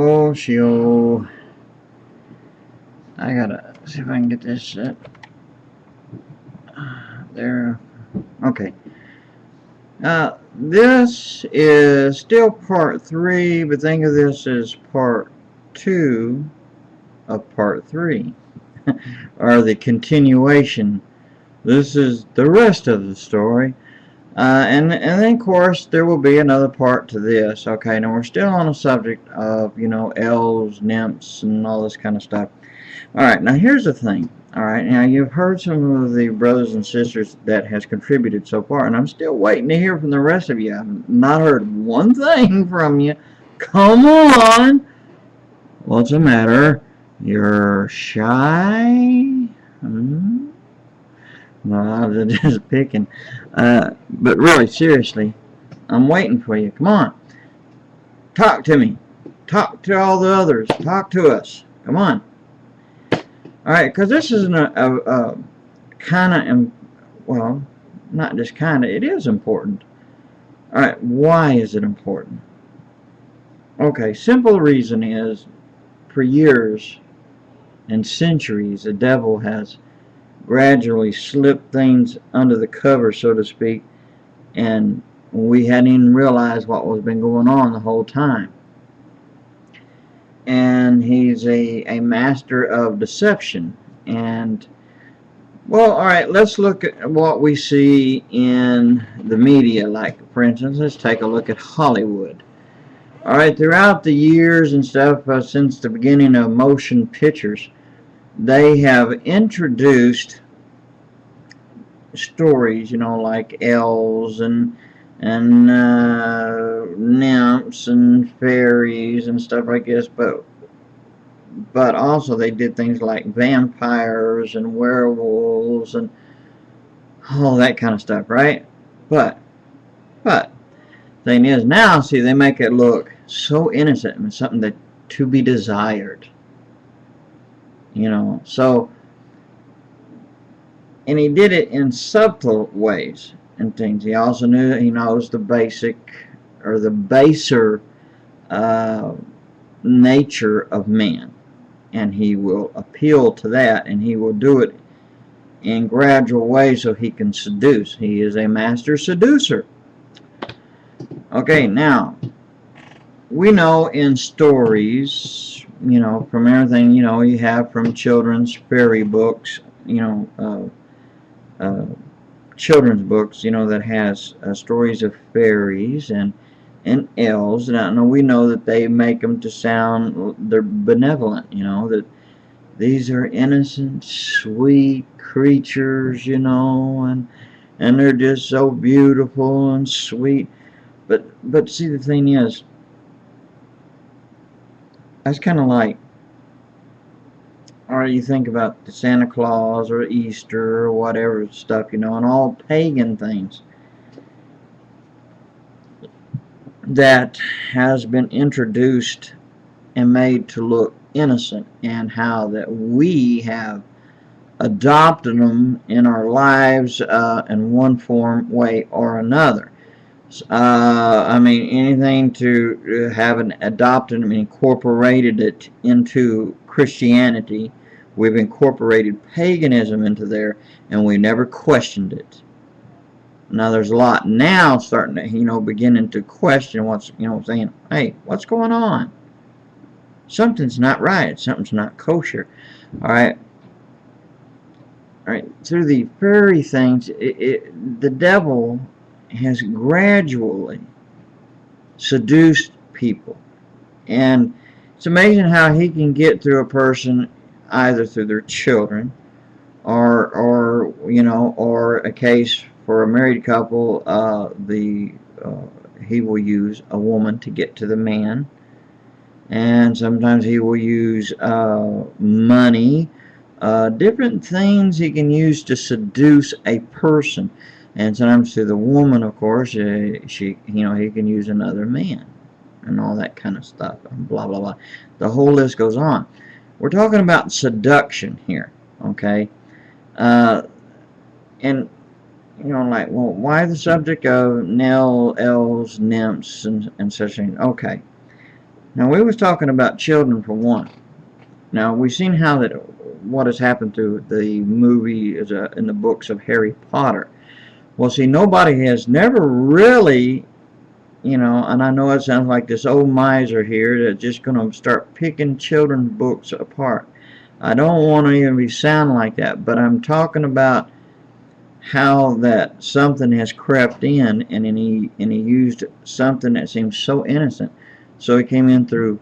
Show. I gotta see if I can get this set. There. Okay. This is still part 3, but think of this as part 2 of part 3, or the continuation. This is the rest of the story. And then, of course, there will be another part to this. Okay, now we're still on the subject of, elves, nymphs, and all this kind of stuff. Alright, now here's the thing. Alright, now you've heard some of the brothers and sisters that has contributed so far, and I'm still waiting to hear from the rest of you. I've not heard one thing from you. Come on! What's the matter? You're shy? No, I was just picking. But really, seriously, I'm waiting for you. Come on. Talk to me. Talk to all the others. Talk to us. Come on. Alright, because this is a kind of, well, not just kind of, it is important. Alright, why is it important? Okay, simple reason is, for years and centuries, the devil has gradually slipped things under the cover, so to speak, and we hadn't even realized what was been going on the whole time. And he's a master of deception. And, well, alright, let's look at what we see in the media. Like, for instance, let's take a look at Hollywood. Alright, throughout the years and stuff, since the beginning of motion pictures, they have introduced stories, like elves and nymphs and fairies and stuff like this, but also they did things like vampires and werewolves and all that kind of stuff, right? But thing is, now see, they make it look so innocent and something that to be desired, so. And he did it in subtle ways and things. He also he knows the basic or the baser nature of man. And he will appeal to that, and he will do it in gradual ways so he can seduce. He is a master seducer. Okay, now, we know in stories, from everything, you have from children's fairy books, children's books, that has stories of fairies and elves. Now we know that they make them to sound, they're benevolent, that these are innocent, sweet creatures, and they're just so beautiful and sweet. But see, the thing is, that's kind of like, or you think about the Santa Claus or Easter or whatever stuff, and all pagan things that has been introduced and made to look innocent, and how that we have adopted them in our lives in one form, way, or another. I mean, anything to have adopted and incorporated it into Christianity. We've incorporated paganism into there, and we never questioned it. Now there's a lot now starting to, beginning to question what's, saying, hey, what's going on? Something's not right. Something's not kosher. Alright, through the fairy things, the devil has gradually seduced people. And it's amazing how he can get through a person either through their children or a case for a married couple, he will use a woman to get to the man. And sometimes he will use money, different things he can use to seduce a person. And sometimes to the woman, of course, he can use another man and all that kind of stuff, blah blah blah. The whole list goes on. We're talking about seduction here, okay? And like, well, why the subject of elves, nymphs, and such things? Okay, Now, we was talking about children for one. Now, we've seen how that what has happened through the movie in the books of Harry Potter. Well, see, nobody has never really, you know, and I know it sounds like this old miser here that's just going to start picking children's books apart. I don't want to even sound like that, but I'm talking about how that something has crept in, and he used something that seems so innocent. So he came in through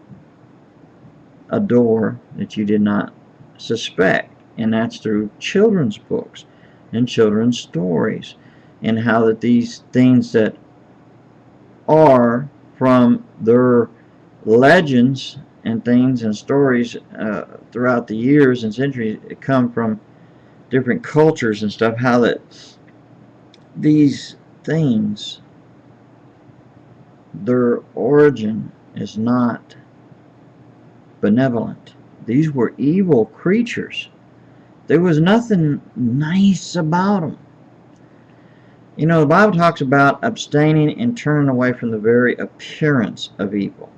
a door that you did not suspect, and that's through children's books and children's stories, and how that these things that are from their legends and things and stories throughout the years and centuries come from different cultures and stuff, how that these things, their origin is not benevolent. These were evil creatures. There was nothing nice about them. You know, the Bible talks about abstaining and turning away from the very appearance of evil.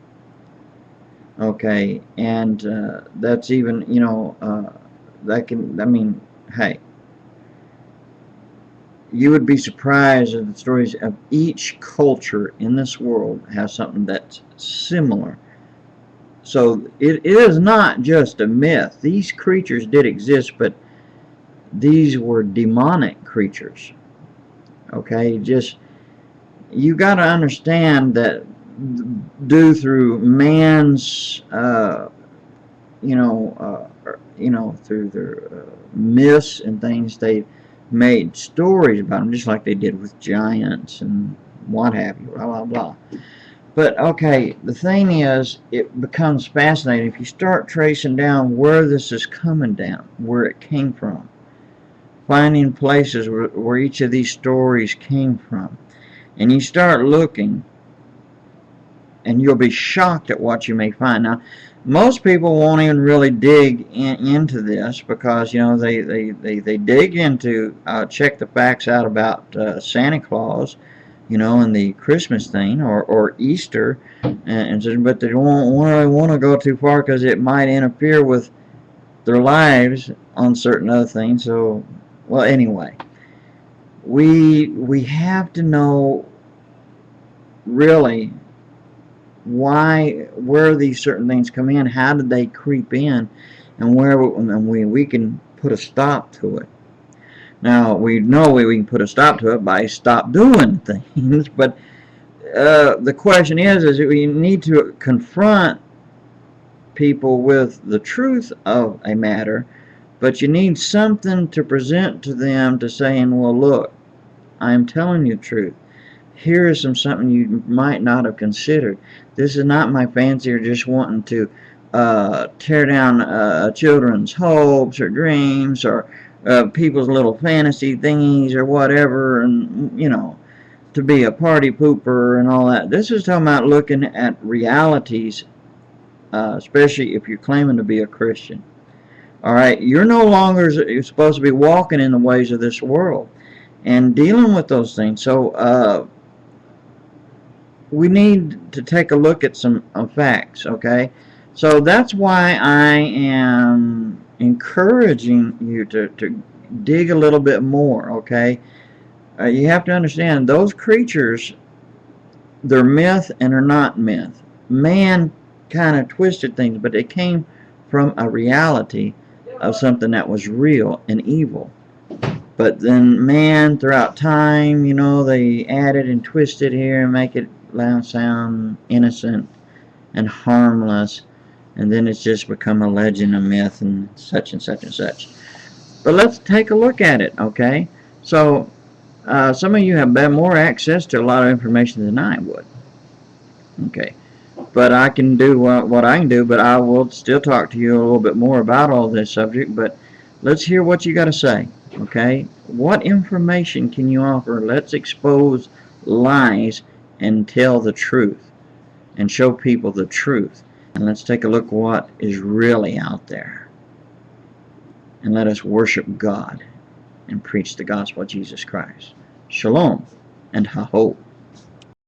Okay, and that's even, you know, that can, I mean, hey, you would be surprised at the stories of each culture in this world has something that's similar. So it is not just a myth. These creatures did exist, but these were demonic creatures. Okay, just, you got to understand that due through man's, through their myths and things, they made stories about them, just like they did with giants and what have you, blah, blah, blah. But, okay, the thing is, it becomes fascinating if you start tracing down where this is coming down, where it came from, finding places where each of these stories came from. And you start looking, and you'll be shocked at what you may find. Now, most people won't even really dig into this, because, you know, they dig into, check the facts out about Santa Claus, you know, and the Christmas thing, or Easter, but they don't really want to go too far because it might interfere with their lives on certain other things. So, well, anyway, we have to know really where these certain things come in, how did they creep in, and we can put a stop to it. Now, we know we can put a stop to it by stop doing things, but the question is we need to confront people with the truth of a matter, but you need something to present to them to saying, well, look, I am telling you the truth. Here is something you might not have considered. This is not my fancy or just wanting to tear down children's hopes or dreams or people's little fantasy thingies or whatever, and, you know, to be a party pooper and all that. This is talking about looking at realities, especially if you're claiming to be a Christian. Alright, you're no longer supposed to be walking in the ways of this world and dealing with those things. So we need to take a look at some facts, okay? So that's why I am encouraging you to dig a little bit more, okay? You have to understand, those creatures, they're myth and they're not myth. Man kind of twisted things, but they came from a reality of something that was real and evil. But then man, throughout time, you know, they added and twisted here and make it sound innocent and harmless, and then it's just become a legend, a myth, and such and such and such. But let's take a look at it, okay? So some of you have more access to a lot of information than I would, okay? But I can do what I can do, but I will still talk to you a little bit more about all this subject. But let's hear what you got to say, okay? What information can you offer? Let's expose lies and tell the truth and show people the truth. And let's take a look what is really out there. And let us worship God and preach the gospel of Jesus Christ. Shalom and ha-ho.